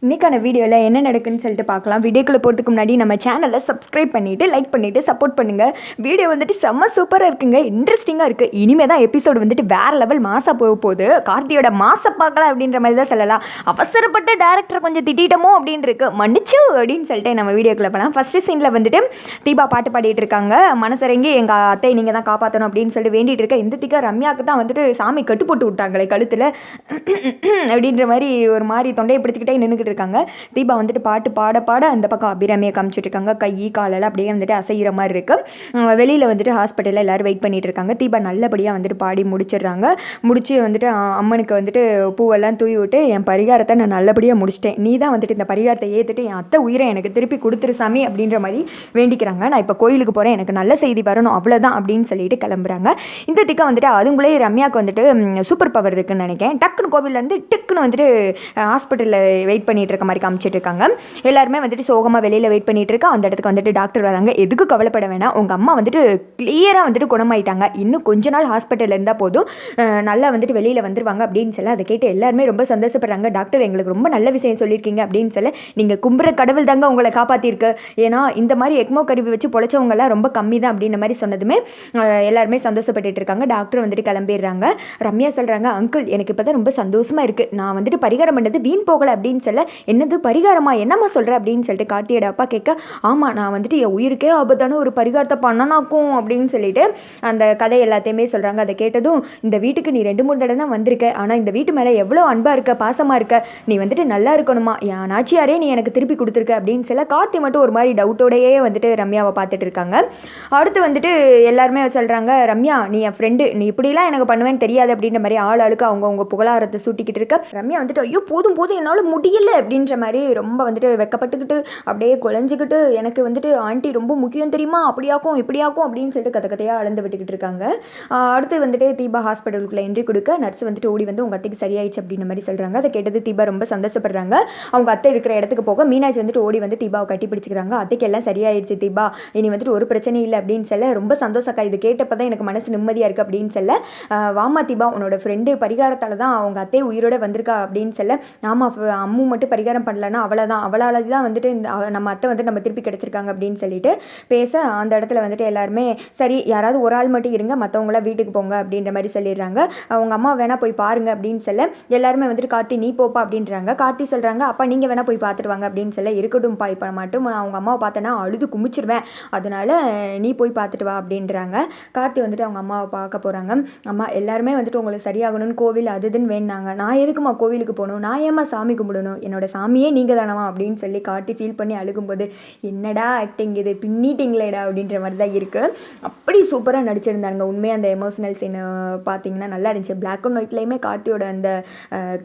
இன்றைக்கான வீடியோவில் என்ன நடக்குன்னு சொல்லிட்டு பார்க்கலாம். வீடியோக்குள்ளே போகிறதுக்கு முன்னாடி நம்ம சேனலை சப்ஸ்கிரைப் பண்ணிவிட்டு லைக் பண்ணிவிட்டு சப்போர்ட் பண்ணுங்கள். வீடியோ வந்துட்டு செம்ம சூப்பராக இருக்குங்க, இன்ட்ரெஸ்டிங்காக இருக்குது. இனிமேல் தான் எபிசோடு வந்துட்டு வேறு லெவல் மாசாக போக போகுது. கார்த்தியோட மாசம் பார்க்கலாம் அப்படின்ற மாதிரி தான் சொல்லலாம். அவசரப்பட்ட டேரக்டரை கொஞ்சம் திட்டமோ அப்படின்னு இருக்கு, மன்னிச்சு அப்படின்னு சொல்லிட்டு நம்ம வீடியோக்குள்ளே போகலாம். ஃபஸ்ட்டு சீனில் வந்துட்டு தீபா பாட்டு பாடிட்டு இருக்காங்க. மனசரங்கி எங்கள் அத்தை நீங்கள் தான் காப்பாற்றணும் அப்படின்னு சொல்லிட்டு வேண்டிகிட்டு இருக்க. இந்த திக்கா ரம்யாவுக்கு தான் வந்துட்டு சாமி கட்டு போட்டு விட்டாங்களே கழுத்தில் அப்படின்ற மாதிரி ஒரு மாதிரி தொண்டையை பிடிச்சிக்கிட்டே நின்றுக்கிட்டு இருக்காங்க. தீபா வந்துட்டு பாட்டு பாட பாட அந்த பக்கம் அபிராமியை காமிச்சிட்டு இருக்காங்க. கை காலெல்லாம் அப்படியே வந்துட்டு அசைகிற மாதிரி இருக்குது. வெளியில் வந்துட்டு ஹாஸ்பிட்டலில் எல்லோரும் வெயிட் பண்ணிட்டு இருக்காங்க. தீபா நல்லபடியாக வந்துட்டு பாடி முடிச்சிடுறாங்க. முடிச்சு வந்துட்டு அம்மனுக்கு வந்துட்டு பூவெல்லாம் தூவி விட்டு என் பரிகாரத்தை நான் நல்லபடியாக முடிச்சிட்டேன், நீ தான் வந்துட்டு இந்த பரிகாரத்தை ஏற்றுட்டு என் அத்தை உயிரை எனக்கு திருப்பி கொடுத்துரு சாமி அப்படின்ற மாதிரி வேண்டிக்கிறாங்க. நான் இப்போ கோயிலுக்கு போகிறேன், எனக்கு நல்ல செய்தி வரணும் அவ்வளோதான் அப்படின்னு சொல்லிட்டு கிளம்புறாங்க. இந்த திக்கா வந்துட்டு அதுங்களே ரம்யாவுக்கு வந்துட்டு சூப்பர் பவர் இருக்குன்னு நினைக்கிறேன். டக்குன்னு கோவிலேருந்து டக்குன்னு வந்துட்டு ஹாஸ்பிட்டலில் வெயிட் பண்ணிட்டு இருக்க மாதிரி காமிச்சிட்டு இருக்காங்க. எல்லாருமே வந்துட்டு சோகமாக வெளியில் வெயிட் பண்ணிட்டு இருக்கா. அந்த இடத்துக்கு வந்துட்டு டாக்டர் வராங்க. எதுக்கு கவலைப்பட வேணாம், உங்கள் அம்மா வந்துட்டு கிளியராக வந்துட்டு குணமாயிட்டாங்க, இன்னும் கொஞ்ச நாள் ஹாஸ்பிட்டலில் இருந்தால் போதும், நல்லா வந்துட்டு வெளியில் வந்துருவாங்க அப்படின்னு சொல்ல அதை கேட்டு எல்லாருமே ரொம்ப சந்தோஷப்படுறாங்க. டாக்டர் எங்களுக்கு ரொம்ப நல்ல விஷயம் சொல்லியிருக்கீங்க அப்படின்னு சொல்ல, நீங்கள் கும்புற கடவுள் தாங்க உங்களை காப்பாற்றிருக்கு, ஏன்னா இந்த மாதிரி எக்மோ கருவி வச்சு பொழைச்சவங்கலாம் ரொம்ப கம்மி தான் அப்படின்ற மாதிரி சொன்னதுமே எல்லாருமே சந்தோஷப்பட்டு இருக்காங்க. டாக்டர் வந்துட்டு கிளம்பிடுறாங்க. ரம்யா சொல்கிறாங்க, அங்கிள் எனக்கு இப்போ தான் ரொம்ப சந்தோஷமாக இருக்குது, நான் வந்துட்டு பரிகாரம் பண்ணது வீண் போகலை அப்படின்னு சொல்ல, என்னது பரிகாரமா, என்னம்மா சொல்கிற அப்படின்னு சொல்லிட்டு கார்த்தியோட அப்பா கேட்க, ஆமாம் நான் வந்துட்டு என் உயிருக்கே ஆபத்தான ஒரு பரிகாரத்தை பண்ணனாக்கும் அப்படின்னு சொல்லிட்டு அந்த கதை எல்லாத்தையுமே சொல்கிறாங்க. அதை கேட்டதும், இந்த வீட்டுக்கு நீ 2-3 தடவை தான் வந்திருக்க, ஆனால் இந்த வீட்டு மேலே எவ்வளோ அன்பாக இருக்க, பாசமாக இருக்க, நீ வந்துட்டு நல்லா இருக்கணுமா, என் நாச்சியாரே நீ எனக்கு திருப்பி கொடுத்துருக்க அப்படின்னு சொல்ல, கார்த்தி மட்டும் ஒரு மாதிரி டவுட்டோடையே வந்துட்டு ரம்யாவை பார்த்துட்டு இருக்காங்க. அடுத்து வந்துட்டு எல்லாருமே சொல்கிறாங்க, ரம்யா நீ என் ஃப்ரெண்டு, நீ இப்படிலாம் எனக்கு பண்ணுவேன்னு தெரியாது அப்படின்ற மாதிரி ஆளுக்கு அவங்க புகழாரத்தை சூட்டிக்கிட்டு இருக்க. ரம்யா வந்துட்டு ஐயோ போதும் போதும் என்னால் முடியல அப்படின்ற மாதிரி ரொம்ப வந்துட்டு வெக்கப்பட்டுக்கிட்டு அப்படியே குழஞ்சிக்கிட்டு, எனக்கு வந்துட்டு ஆண்டி ரொம்ப முக்கியம் தெரியுமா, அப்படியாக்கும் இப்படியாக்கும் அப்படின்னு சொல்லிட்டு கதையாக அளந்து விட்டுக்கிட்டு இருக்காங்க. அடுத்து வந்துட்டு தீபா ஹாஸ்பிட்டலுக்குள்ளே என்ட்ரி கொடுக்க நர்ஸ் வந்துட்டு ஓடி வந்து உங்கள் அத்தைக்கு சரியாயிடுச்சு அப்படின்ற மாதிரி சொல்கிறாங்க. அதை கேட்டது தீபா ரொம்ப சந்தோஷப்படுறாங்க. அவங்க அத்தை இருக்கிற இடத்துக்கு போக மீனாட்சி வந்துட்டு ஓடி வந்து தீபாவை கட்டி பிடிச்சிக்கிறாங்க. அத்தைக்கு எல்லாம் சரியாயிடுச்சு தீபா, இனி வந்துட்டு ஒரு பிரச்சனை இல்லை அப்படின்னு சொல்ல, ரொம்ப சந்தோஷக்கா, இது கேட்டப்போ தான் எனக்கு மனசு நிம்மதியாக இருக்குது அப்படின்னு சொல்ல, வாமா தீபா உன்னோட ஃப்ரெண்டு பரிகாரத்தால் தான் அவங்க அத்தை உயிரோட வந்திருக்கா அப்படின்னு சொல்ல, ஆமாம் அம்மு மட்டும் பரிகாரம் பண்ணலன்னா அவளால் தான் வந்துட்டு நம்ம அத்தை வந்து நம்ம திருப்பி கிடச்சிருக்காங்க அப்படின்னு சொல்லிட்டு பேச, அந்த இடத்துல வந்துட்டு எல்லாருமே சரி யாராவது ஒரு ஆள் மட்டும் இருங்க, மற்றவங்களாம் வீட்டுக்கு போங்க அப்படின்ற மாதிரி சொல்லிடுறாங்க. அவங்க அம்மா வேணா போய் பாருங்க அப்படின்னு சொல்ல, எல்லாருமே வந்துட்டு கார்த்தி நீ போப்பா அப்படின்றாங்க. கார்த்தி சொல்கிறாங்க, அப்பா நீங்கள் வேணா போய் பார்த்துட்டு வாங்க அப்படின்னு சொல்ல, இருக்கட்டும்ப்பா இப்போ மட்டும் நான் அவங்க அம்மாவை பார்த்தேன்னா அழுது குமிச்சிருவேன், அதனால நீ போய் பார்த்துட்டு வா அப்படின்றாங்க. கார்த்தி வந்துட்டு அவங்க அம்மாவை பார்க்க போகிறாங்க. அம்மா எல்லாருமே வந்துட்டு உங்களுக்கு சரியாகணும்னு கோவில் அதுன்னு வேணாங்க, நான் எதுக்குமா கோவிலுக்கு போகணும், நான் ஏமா சாமி கும்பிடணும், என்னோட சாமியே நீங்கள் தானவா அப்படின்னு சொல்லி கார்த்தி ஃபீல் பண்ணி அழுகும்போது, என்னடா ஆக்டிங் இது, பின்னிட்டிங்களேடா அப்படின்ற மாதிரி தான் இருக்குது. அப்படி சூப்பராக நடிச்சிருந்தாங்க. உண்மையாக அந்த எமோஷனல் சீன் பார்த்தீங்கன்னா நல்லா இருந்துச்சு. பிளாக் அண்ட் ஒயிட்லேயுமே கார்த்தியோட அந்த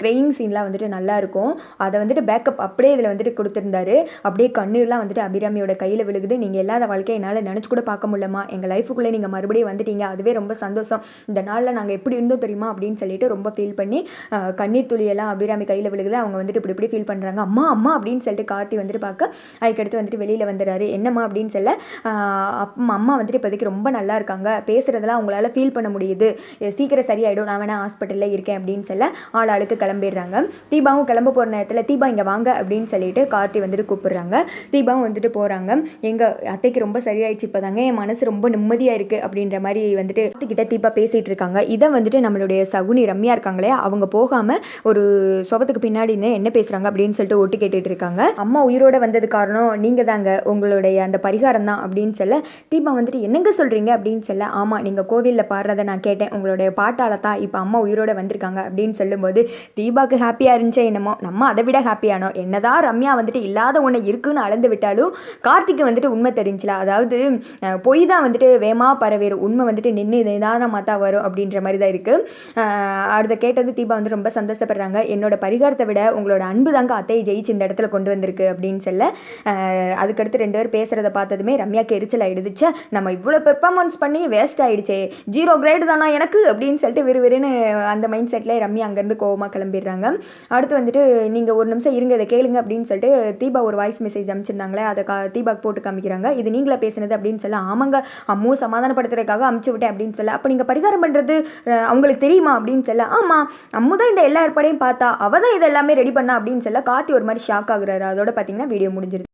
க்ரையிங் சீன்லாம் வந்துட்டு நல்லா இருக்கும். அதை வந்துட்டு பேக்கப் அப்படியே இதில் வந்துட்டு கொடுத்துருந்தாரு. அப்படியே கண்ணீர்லாம் வந்துட்டு அபிராமியோட கையில் விழுகுது. நீங்கள் இல்லாத வாழ்க்கையை என்னால் நினச்சி கூட பார்க்க முடியலமா, எங்கள் லைஃபுக்குள்ளே நீங்கள் மறுபடியும் வந்துட்டீங்க, அதுவே ரொம்ப சந்தோஷம், இந்த நாளில் நாங்கள் எப்படி இருந்தோம் தெரியுமா அப்படின்னு சொல்லிட்டு ரொம்ப ஃபீல் பண்ணி கண்ணீர் துளியெல்லாம் அபிராமி கையில் விழுகுது. அவங்க வந்துட்டு இப்படி ஃபீல் பண்ணுறாங்க. அம்மா அம்மா அப்படின்னு சொல்லிட்டு கார்த்தி வந்துட்டு பார்க்க, அதுக்கடுத்து வந்துட்டு வெளியில் வந்துடுறாரு. என்னம்மா அப்படின்னு சொல்ல, அம்மா வந்துட்டு இப்போதைக்கு ரொம்ப நல்லா இருக்காங்க, பேசுகிறதெல்லாம் அவங்களால ஃபீல் பண்ண முடியுது, சீக்கிரம் சரியாயிடும், நான் வேணா ஹாஸ்பிட்டலில் இருக்கேன் அப்படின்னு சொல்ல ஆளுக்கு கிளம்பிடுறாங்க. தீபாவும் கிளம்ப போகிற நேரத்தில் தீபா இங்கே வாங்க அப்படின்னு சொல்லிட்டு கார்த்தி வந்துட்டு கூப்பிடுறாங்க. தீபாவும் வந்துட்டு போகிறாங்க. எங்கள் அத்தைக்கு ரொம்ப சரியாயிடுச்சு, இப்போ தாங்க என் மனசு ரொம்ப நிம்மதியாக இருக்குது அப்படின்ற மாதிரி வந்துட்டு கிட்ட தீபா பேசிகிட்டு இருக்காங்க. இதை வந்துட்டு நம்மளுடைய சகுனி ரம்யா இருக்காங்களே, அவங்க போகாமல் ஒரு சோபத்துக்கு பின்னாடி என்ன பேசுகிறாங்க அப்படின்னு சொல்லிட்டு ஒட்டு கேட்டுட்டு இருக்காங்க. அம்மா உயிரோட வந்தது காரணம் நீங்கள் தாங்க, உங்களுடைய அந்த பரிகாரம் தான் அப்படின்னு சொல்ல, தீபா வந்துட்டு என்னங்க சொல்கிறீங்க அப்படின்னு சொல்ல, ஆமாம் நீங்கள் கோவிலில் பாடுறதை நான் கேட்டேன், உங்களுடைய பாட்டால் தான் இப்போ அம்மா உயிரோட வந்திருக்காங்க அப்படின்னு சொல்லும்போது தீபாவுக்கு ஹாப்பியாக இருந்துச்சே என்னமோ, நம்ம அதை விட ஹாப்பியானோம். என்னதான் ரம்யா வந்துட்டு இல்லாத ஒன்று இருக்குன்னு அளந்து விட்டாலும் கார்த்திக்கு வந்துட்டு உண்மை தெரிஞ்சில, அதாவது பொய் தான் வந்துட்டு வேமா பரவேறும், உண்மை வந்துட்டு நின்று நிதானமாக தான் வரும் அப்படின்ற மாதிரி தான் இருக்குது. அடுத்த கேட்டது தீபா வந்து ரொம்ப சந்தோஷப்படுறாங்க. என்னோட பரிகாரத்தை விட உங்களோட அன்பு தாங்க அத்தையை ஜெயிச்சு இந்த இடத்துல கொண்டு வந்திருக்கு அப்படின்னு சொல்ல, அதுக்கடுத்து 2 பேர் பேசுகிறத பார்த்ததுமே ரம்யாக்கு எரிச்சல் ஆகிடுச்சு. நம்ம இவ்வளோ பெர்ஃபார்மன்ஸ் பண்ணி வேஸ்ட் ஆகிடுச்சே, 0 கிரேடு தானா எனக்கு அப்படின்னு சொல்லிட்டு விறுவிறுன்னு அந்த மைண்ட் செட்டில் ரம்யா அங்கேருந்து கோவமாக கிளம்பிடுறாங்க. அடுத்து வந்துட்டு நீங்கள் ஒரு நிமிஷம் இருங்க இதை கேளுங்க அப்படின்னு சொல்லிட்டு தீபா ஒரு வாய்ஸ் மெசேஜ் அனுப்பிச்சிருந்தாங்களே, அதை தீபாக்கு போட்டு காமிக்கிறாங்க. இது நீங்களா பேசுனது அப்படின்னு சொல்ல, ஆமாங்க அம்மு சமாதானப்படுத்துறதுக்காக அமுச்சு விட்டேன் அப்படின்னு சொல்ல, அப்போ நீங்கள் பரிகாரம் பண்ணுறது அவங்களுக்கு தெரியுமா அப்படின்னு சொல்ல, ஆமாம் அம்மு தான் இந்த எல்லா ஏற்பாடையும் பார்த்தா, அவள் தான் இது எல்லாமே ரெடி பண்ணா அப்படின்னு அப்படின்னு சொல்ல கார்த்தி ஒரு மாதிரி ஷாக் ஆகுறாரு. அதோட பார்த்தீங்கன்னா வீடியோ முடிஞ்சிருது.